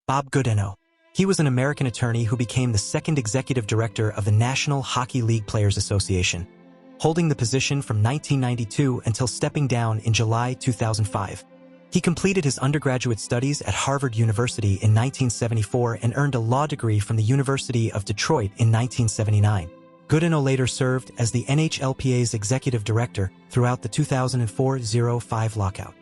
Bob Goodenow. He was an American attorney who became the second executive director of the National Hockey League Players Association, holding the position from 1992 until stepping down in July 2005. He completed his undergraduate studies at Harvard University in 1974 and earned a law degree from the University of Detroit in 1979. Goodenow later served as the NHLPA's executive director throughout the 2004-05 lockout.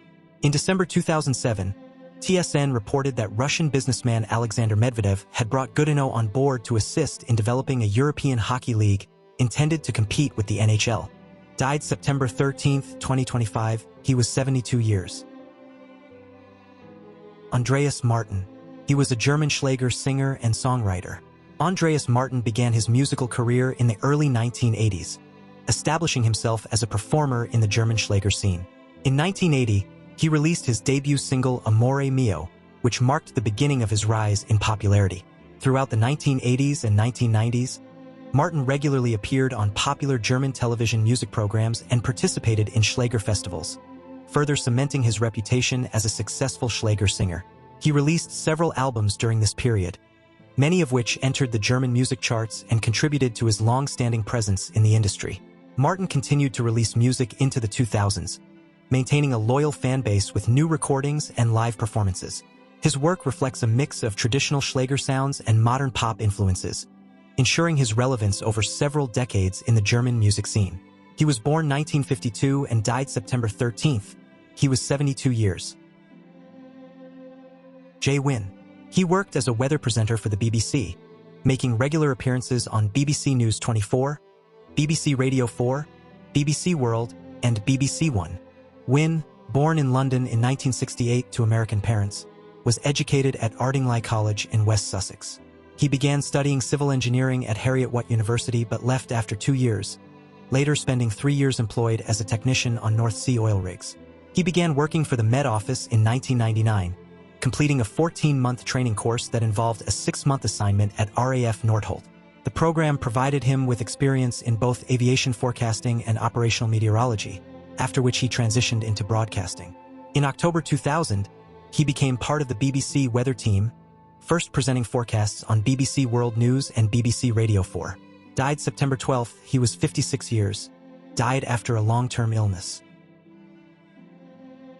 In December 2007, TSN reported that Russian businessman Alexander Medvedev had brought Goodenow on board to assist in developing a European hockey league intended to compete with the NHL. Died September 13, 2025. He was 72 years. Andreas Martin. He was a German Schlager singer and songwriter. Andreas Martin began his musical career in the early 1980s, establishing himself as a performer in the German Schlager scene. In 1980, he released his debut single Amore Mio, which marked the beginning of his rise in popularity. Throughout the 1980s and 1990s, Martin regularly appeared on popular German television music programs and participated in Schlager festivals, further cementing his reputation as a successful Schlager singer. He released several albums during this period, many of which entered the German music charts and contributed to his long-standing presence in the industry. Martin continued to release music into the 2000s, maintaining a loyal fan base with new recordings and live performances. His work reflects a mix of traditional Schlager sounds and modern pop influences, ensuring his relevance over several decades in the German music scene. He was born 1952 and died September 13th. He was 72 years. Wynne. He worked as a weather presenter for the BBC, making regular appearances on BBC News 24, BBC Radio 4, BBC World, and BBC One. Wynne, born in London in 1968 to American parents, was educated at Ardingly College in West Sussex. He began studying civil engineering at Heriot-Watt University but left after 2 years, later spending 3 years employed as a technician on North Sea oil rigs. He began working for the Met Office in 1999, completing a 14-month training course that involved a 6-month assignment at RAF Nordholt. The program provided him with experience in both aviation forecasting and operational meteorology, after which he transitioned into broadcasting. In October 2000, he became part of the BBC weather team, first presenting forecasts on BBC World News and BBC Radio 4. Died September 12th. He was 56 years. Died after a long-term illness.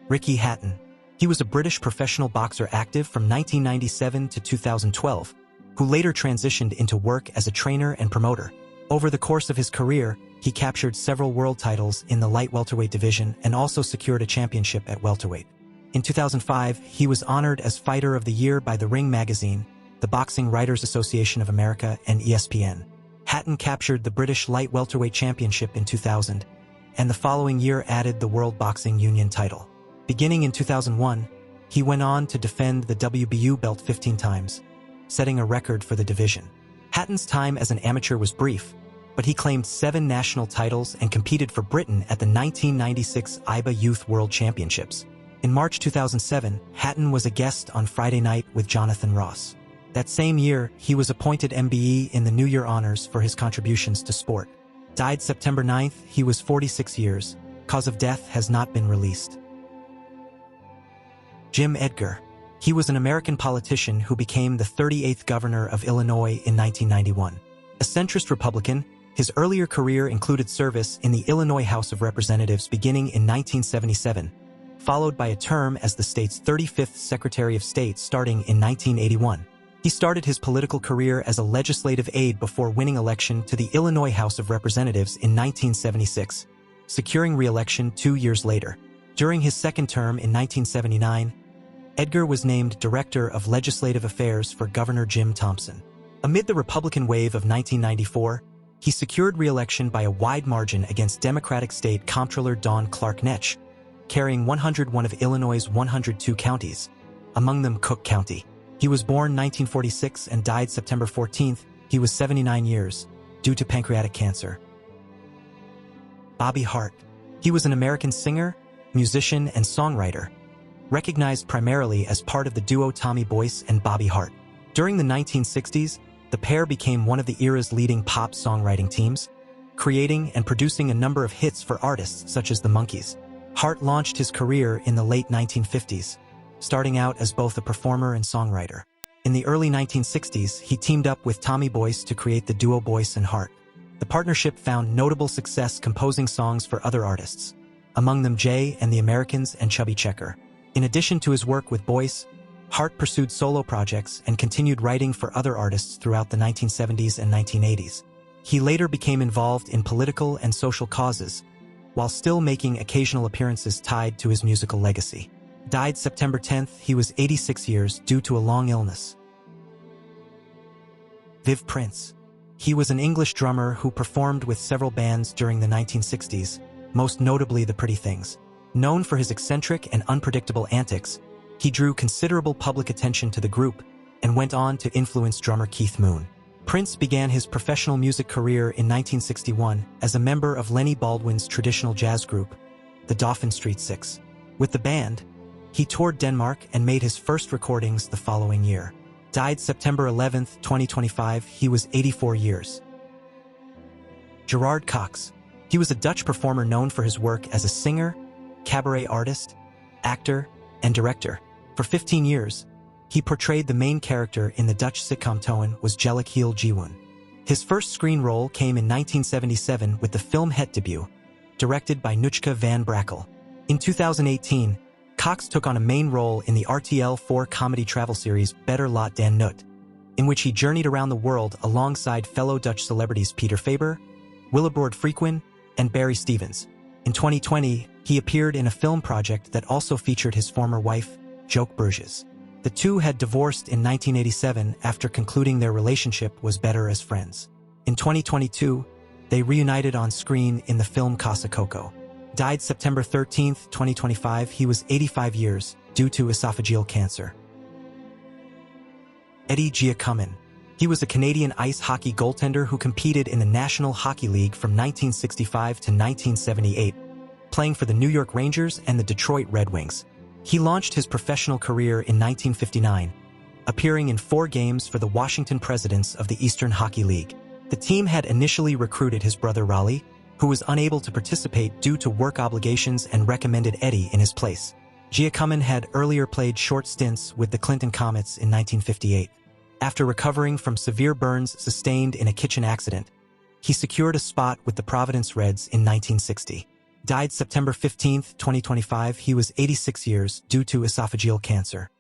Hatton. He was a British professional boxer active from 1997 to 2012, who later transitioned into work as a trainer and promoter. Over the course of his career, he captured several world titles in the light welterweight division and also secured a championship at welterweight. In 2005, he was honored as Fighter of the Year by The Ring magazine, the Boxing Writers Association of America, and ESPN. Hatton captured the British light welterweight championship in 2000, and the following year added the World Boxing Union title. Beginning in 2001, he went on to defend the WBU belt 15 times, setting a record for the division. Hatton's time as an amateur was brief, but he claimed 7 national titles and competed for Britain at the 1996 IBA Youth World Championships. In March 2007, Hatton was a guest on Friday Night with Jonathan Ross. That same year, he was appointed MBE in the New Year Honors for his contributions to sport. Died September 9th. He was 46 years. Cause of death has not been released. Edgar. He was an American politician who became the 38th governor of Illinois in 1991. A centrist Republican, his earlier career included service in the Illinois House of Representatives beginning in 1977, followed by a term as the state's 35th Secretary of State starting in 1981. He started his political career as a legislative aide before winning election to the Illinois House of Representatives in 1976, securing re-election 2 years later. During his second term in 1979, Edgar was named Director of Legislative Affairs for Governor Jim Thompson. Amid the Republican wave of 1994, he secured re-election by a wide margin against Democratic State Comptroller Dawn Clark Netsch, carrying 101 of Illinois' 102 counties, among them Cook County. He was born 1946 and died September 14th. He was 79 years, due to pancreatic cancer. Hart. He was an American singer, musician, and songwriter, recognized primarily as part of the duo Tommy Boyce and Bobby Hart. During the 1960s, the pair became one of the era's leading pop songwriting teams, creating and producing a number of hits for artists such as the Monkees. Hart launched his career in the late 1950s, starting out as both a performer and songwriter. In the early 1960s, he teamed up with Tommy Boyce to create the duo Boyce and Hart. The partnership found notable success composing songs for other artists, among them Jay and the Americans and Chubby Checker. In addition to his work with Boyce, Hart pursued solo projects and continued writing for other artists throughout the 1970s and 1980s. He later became involved in political and social causes, while still making occasional appearances tied to his musical legacy. Died September 10th, he was 86 years due to a long illness. Viv Prince. He was an English drummer who performed with several bands during the 1960s, most notably the Pretty Things. Known for his eccentric and unpredictable antics, he drew considerable public attention to the group and went on to influence drummer Keith Moon. Prince began his professional music career in 1961 as a member of Lenny Baldwin's traditional jazz group, the Dauphin Street Six. With the band, he toured Denmark and made his first recordings the following year. Died September 11, 2025, he was 84 years. Gerard Cox. He was a Dutch performer known for his work as a singer, cabaret artist, actor, and director. For 15 years, he portrayed the main character in the Dutch sitcom Toon was Jellic Heel Jiwoon. His first screen role came in 1977 with the film Het debut, directed by Nootje van Brakel. In 2018, Cox took on a main role in the RTL4 comedy travel series Better Lot dan Nut, in which he journeyed around the world alongside fellow Dutch celebrities Peter Faber, Willebroord Frequin, and Barry Stevens. In 2020, he appeared in a film project that also featured his former wife, Joke Burgess. The two had divorced in 1987 after concluding their relationship was better as friends. In 2022, they reunited on screen in the film Casa Coco. Died September 13, 2025, he was 85 years due to esophageal cancer. Eddie Giacomin. He was a Canadian ice hockey goaltender who competed in the National Hockey League from 1965 to 1978, playing for the New York Rangers and the Detroit Red Wings. He launched his professional career in 1959, appearing in 4 games for the Washington Presidents of the Eastern Hockey League. The team had initially recruited his brother Raleigh, who was unable to participate due to work obligations and recommended Eddie in his place. Giacomin had earlier played short stints with the Clinton Comets in 1958. After recovering from severe burns sustained in a kitchen accident, he secured a spot with the Providence Reds in 1960. Died September 15, 2025, he was 86 years due to esophageal cancer.